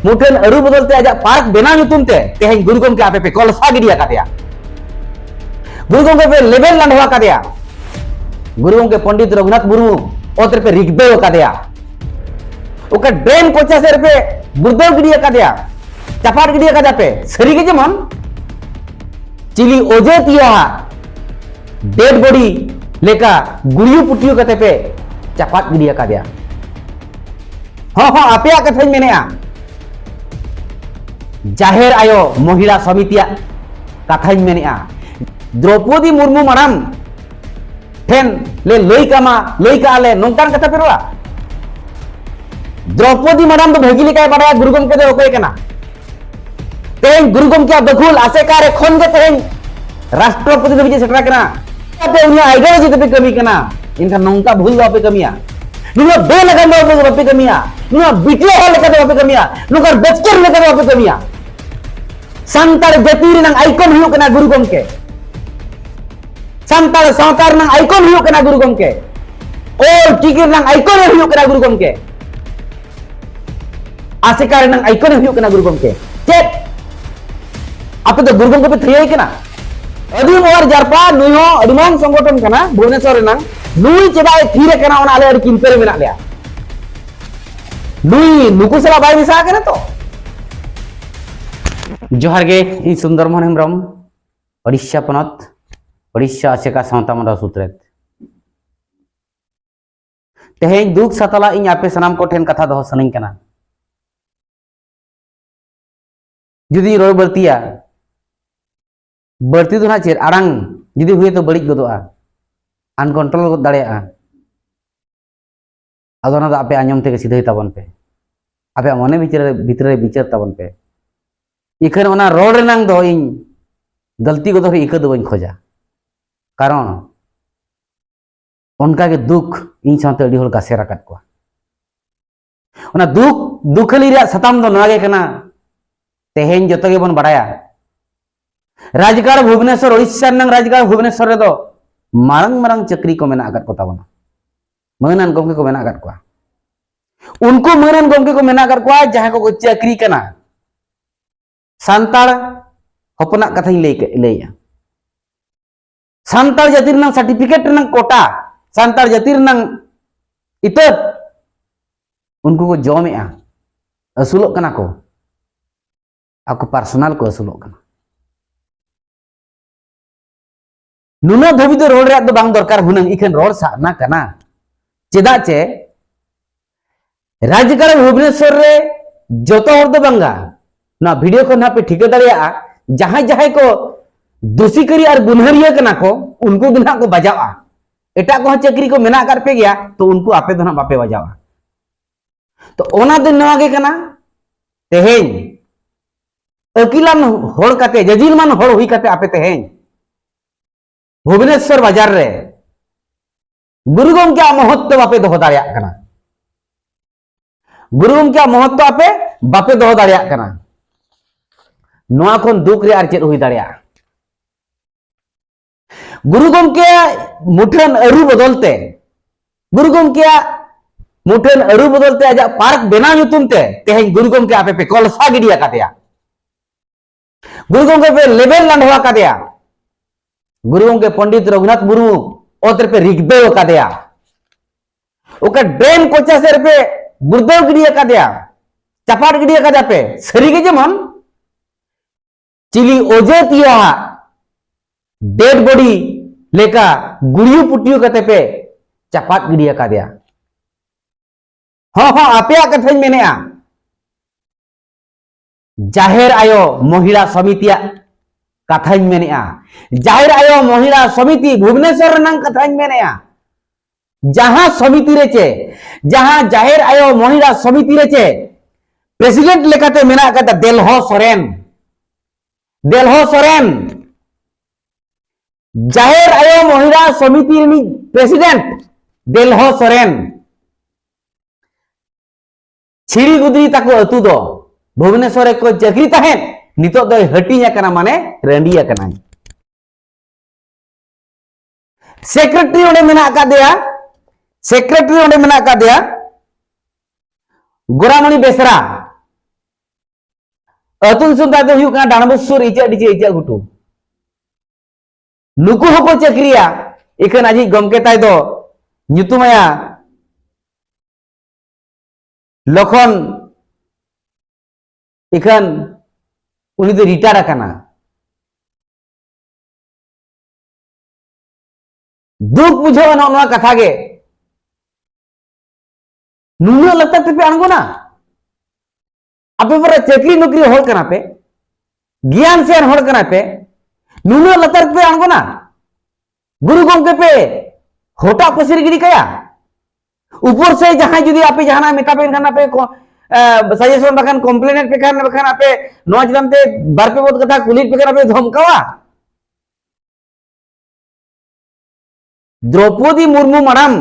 मुठन अरु बदलते आजा पार्क बेना नुतुमते तेहें गुरु गमके आपे पे कलसा गिडिया कादेया गुरु गमके पे लेबेल लांडवा कादेया गुरु गमके पंडित रघुनाथ मुर्मू ओतर पे रिगबे कादेया ओका ड्रेन कोचा सेर पे बुर्दो गिडिया कादेया चापाट गिडिया कादा पे सरी के जेमन चिली ओजे तिया डेड बॉडी लेका गुड़ियो पुटियो कते पे चापाट गिडिया कादेया हाँ हाँ आपे कथा मेनेया जाहेर आयो महिला समितिया कथा मेनेया द्रौपदी मुर्मू माराम ठेन ले लई ले नोंकान कथा पेरोआ द्रौपदी माराम तो भगी लेका बाड़ा गुरु गमके दो ओकय कना तेहें गुरु गमके बखुल आसेकार एखन गे तेहें राष्ट्रपति दबिजे सेटरा कना आपे उनिया आइडियोलॉजी तपे कमी कना इनका नोंका भूल दो आपे कमिया नुना बे लगन दो आपे कमिया नुना बिटिया हो लेका दो आपे कमिया नुका बचकर लेका दो आपे कमिया संतार जाति रेनांग आइकन हुयो कना गुरु गमके संतार सावतार रेनांग आइकन हुयो कना गुरु गमके और टिकी रेनांग आइकन हुयो कना गुरु गमके आसेकार रेनांग आइकन हुयो कना गुरु गमके चेक आपे तो गुरु गमके पे थ्रियाई कना अदी मोर जारपा नुयो अदिमान संगठन कना भुवनेश्वर रेनांग नुई चेदा थीरे कना ओना आले अडी किनपेरे मेना लेया नुई नुकु सला बाय मिसा कना तो जोहार गे इन सुंदरमोहन हेम्ब्रम ओडिशा पनत ओडिशा आसेका सावता मंडल सुत्रेत तेहें दुख सतला इन आपे सनाम को ठेन कथा दो सनई कना जुदी रोड बर्तिया बर्ती तो ना चेर आड़ांग जुदी हुए तो बड़ी गदोआ अनकंट्रोल दाड़ेया अदो ना आपे आंजम तेगे सीधे ताबन पे आपे मने भीतर विचार ताबन पे इखन ओना रोड रेनांग दो इन गलती को तो इका दो बन खोजा कारण उनका के दुख इन साथे अडी होल गासेर आकाद को ओना दुखली रे सताम दो नवागे कना तेहें जतो गे बन बड़ाया राजगढ़ भुवनेश्वर ओडिशा नंग राजगढ़ भुवनेश्वर रे दो मारंग मारंग चक्री को मेना आकाद को ताबना मनान गमके को मेना आकाद को उनको मनान गमके को मेना आकाद को जहां को चक्री कना सांतार हपना कथा लैया सांतार जाति रनंग सर्टिफिकेट रनंग कोटा सांतार जाति रनंग इतर उनको को जमेआ असुलोक कना को आपको पर्सनल को असुलोक कना नुना धबी दो रोड रे दो बांग दरकार हुनंग इखन रोड साना कना चेदा चे राजगढ़ भुवनेश्वर रे जतो हर दो बांगा ना वीडियो को ना पे ठिका दाड़िया जहां जहां को दोषी करी और गुनहरिया कना को उनको भी ना को बजावा एटा को चक्री को मेना कर पे गया तो उनको आपे तो ना बापे बजावा तो ओना दिन नवा गे कना तेहें अकिलान होड़ काते जजिलमान होड़ हुई काते आपे तेहें भुवनेश्वर बाजार रे गुरु गमके महत्व बापे दोहो दाड़िया कना गुरु गमके महत्व आपे बापे दोहो दाड़िया कना नोआ खन दुख रे आर चेद हुई दाड़िया गुरु गमके मुठन अरु बदलते गुरु गमके मुठन अरु बदलते आजा पार्क बेना नुतुमते तेहें गुरु गमके आपे पे कलसा गिडिया कादेया गुरु गमके पे लेबेल लांडवा कादेया गुरु गमके पंडित रघुनाथ मुर्मू ओतर पे रिगबे कादेया ओका ड्रेन कोचा सेर पे बुर्दो गिडिया कादेया चापाट गिडिया कादा पे सरी के जेमन चिली ओजे तिया डेड बॉडी लेका गुड़ियो पुटियो कते पे चापाट गिडिया कादेया हाँ हाँ आपे कथा मेनेया जाहेर आयो महिला समितिया कथा मेनेया जाहेर आयो महिला समिति भुवनेश्वर रनंग कथा मेनेया जहां समिति रेचे जहां जाहेर आयो महिला समिति रेचे प्रेसिडेंट लेकाते मेना कता देलहो सोरेन जाहेर आयो महिला समिति प्रेसिडेंट देलहो सोरेन छिड़ी गुदरी ताको अतु दो भुवनेश्वर को चक्री तहेन नितो दो हटिया कना माने रंडिया कना सेक्रेटरी ओंडे मेना कादेया सेक्रेटरी ओंडे मेना कादेया गोरामणि बेसरा अतु दिसम ताय दो हुयुक कना डाणबुसुर इचा डिचे इचा गुटू नुकु हको चक्रिया इखन आजी गमके ताय दो nyutumaya लखन इखन उनी दो रिटायर आकाना दुख बुझाव ना कथा गे नुना लगता पे आंगोना आपे पर चकरी नौकरी होड़ कना पे ज्ञान से होड़ कना पे नुना लगता पे आंगोना गुरु गमके पे होटा पसिर गिरी कया ऊपर से जहां जुदी आपे जहाना मेता पे खाना पे सजेशन बखान कंप्लेंट पे खान बखान आपे नोच दमते बार पे बहुत कथा कुलीट पे खाना पे धमकावा द्रौपदी मुर्मू मराम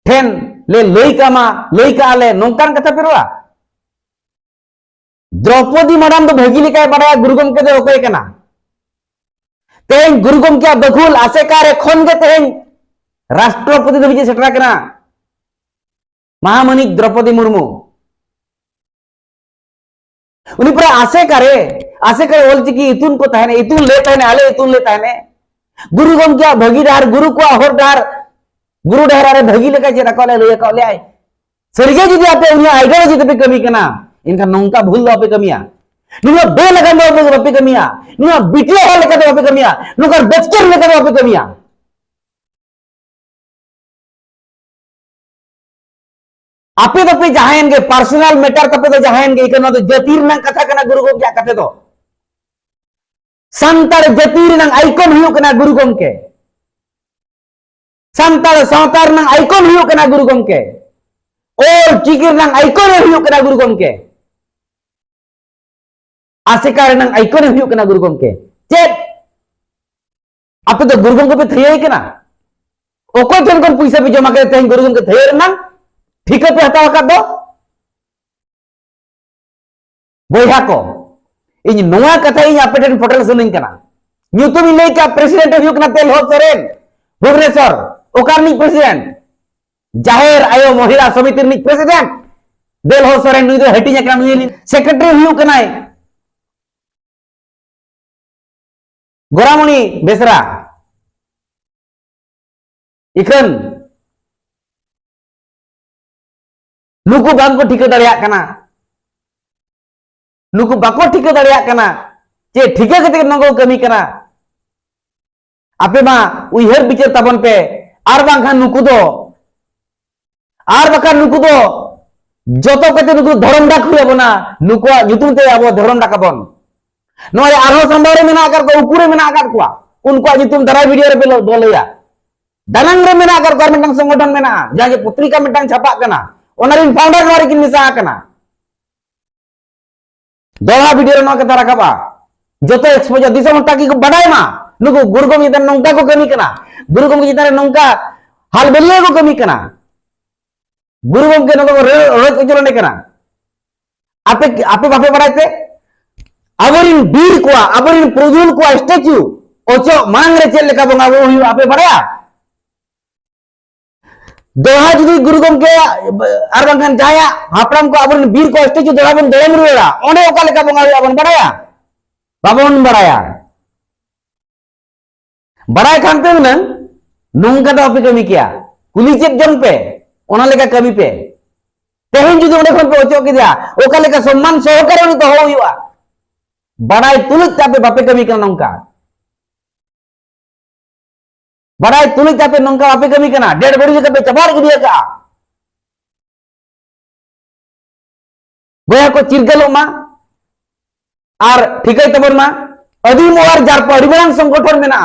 ठेन ले लई का ले नोंकान कथा पेरोआ द्रौपदी मराम तो भगी लिकाय बड़ा गुरु गमके दो ओकय कना तेन गुरु गमके बखुल आसेकार एखन गे तेन राष्ट्रपति दबिजे सेटरा कना महामणि द्रौपदी मुर्मू उनी पर आसेकारे ओलचिकी इतुन को तहने इतुन ले तहने आले इतुन ले तहने गुरु गमके भगीदार गुरु को होरदार गुरु डहरारे भगी लेका जे रकले लय का ले आय सरगे जुदी आपे उनी आइडियोलॉजी पे कमी कना इनका नौका भूल दो आपे कमिया नुना बे लगा दो आपे कमिया नुना बिटले हो लेका दो आपे कमिया नुकर बचकर लेका दो आपे कमिया आपे तो पे जहायन के पर्सनल मैटर तपे तो जहायन के इकनो तो जतीर ना कथा कना गुरु गम क्या कथे तो संतार जतीर ना आइकन हुयो कना गुरु गम के संतार सावतार ना आइकन हुयो कना गुरु गम के और चिकिर ना आइकन हुयो कना गुरु गम के आसेकार ना आइकन हुयो कना गुरु गम के चेक आपे तो गुरु गम के पे थई कना ओको ठन कोन पैसा पे जमा करे तेन गुरु गम के थई ना ठीक पे हताव का दो बोहा को इन नोआ कथा इन आपे ठन फोटल सुनिन कना न्यूतुम ले का प्रेसिडेंट हुयो कना तेल हो सरेन भुवनेश्वर ओकारनी प्रेसिडेंट जाहिर आयो महिला समिति नि प्रेसिडेंट देल हो सरेन नुई दो हटिया कना नुई सेक्रेटरी हुयो कनाय गोरामणि बेसरा इखन नुकु बांको ठिका दड़िया कना नुकु बाको ठिका दड़िया कना जे ठिका कते नंगो कमी कना आपे मा उइहर बिचार ताबन पे आर बांखान नुकु दो आर बाखान नुकु दो जतो कते नुकु धरम डाक हुया बना नुकुआ जुतुम ते आबो धरम डाकाबन नोय आरो संबारे मेना आकार को उपुरे मेना आकार कुआ उनको जुतुम दरा वीडियो रे पे बोलया दानंग रे मेना आकार गवर्नमेंट संगठन मेना जागे पत्रिका मेटांग छापा कना ओनरिन फाउंडर नोरी किन मिसा कना दोला वीडियो नो कथा रखाबा जतो एक्सपोजर दिसम टाकी को बडाय मा नुकु गुरुगम इदन नंका को कमी कना गुरुगम के जितने नंका हाल बेले को कमी कना गुरुगम के नको रोज उजलने कना आपे आपे बापे बडायते अबरिन बीर को अबरिन प्रजुल को स्टैच्यू ओचो मांग रे चेल लेका बंगा वो आपे बडाया दोहा जुदी गुरुगम के आरबांगन जाया हापराम को अबन बीर को स्टेचू दोहा बन देम रुएला ओने ओका लेका बंगा अबन बडाया बाबन बडाया बडाय खान पे न नोंका दो पे कमी किया कुली चेक जन पे ओना लेका कमी पे तेहन जुदी ओने खन पे ओचो के दिया ओका लेका सम्मान सहकारे उनी तो हो हुआ बडाय तुलुच तापे बापे कमी करना नोंका बड़ाई तुली तापे नंका आपे कमी कना डेढ़ बड़ी जगह पे चबार गिरिया का बोया को चिरगलो मा आर ठीकई तबन मा अदी मोर जार परिवार संगठन मेना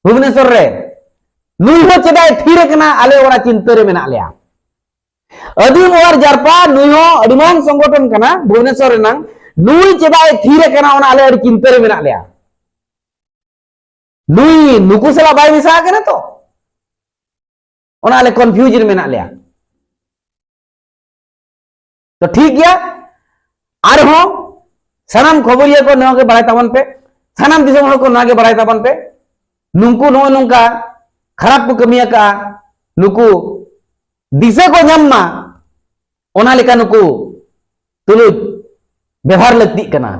भुवनेश्वर रे नुई हो चेदाय थीरे कना आले ओरा चिंता रे मेना आलेया अदी मोर जारपा नुई हो अदिमान संगठन कना भुवनेश्वर रे नंग नुई चेदाय थीरे कना ओना आले ओरी चिंता रे मेना आलेया नुई नुकु सला बाय मिसा कना तो ओना ले कंफ्यूजन मेना लिया तो ठीक गया आर हो सनाम खबरिया को नगे बड़ाय ताबन पे सनाम दिसम हर को नगे बड़ाय ताबन पे नुंकु नो नुंका खराब को कमिया का नुकु दिसे को जम्मा ओना लेका नुकु तुलु व्यवहार लगती कना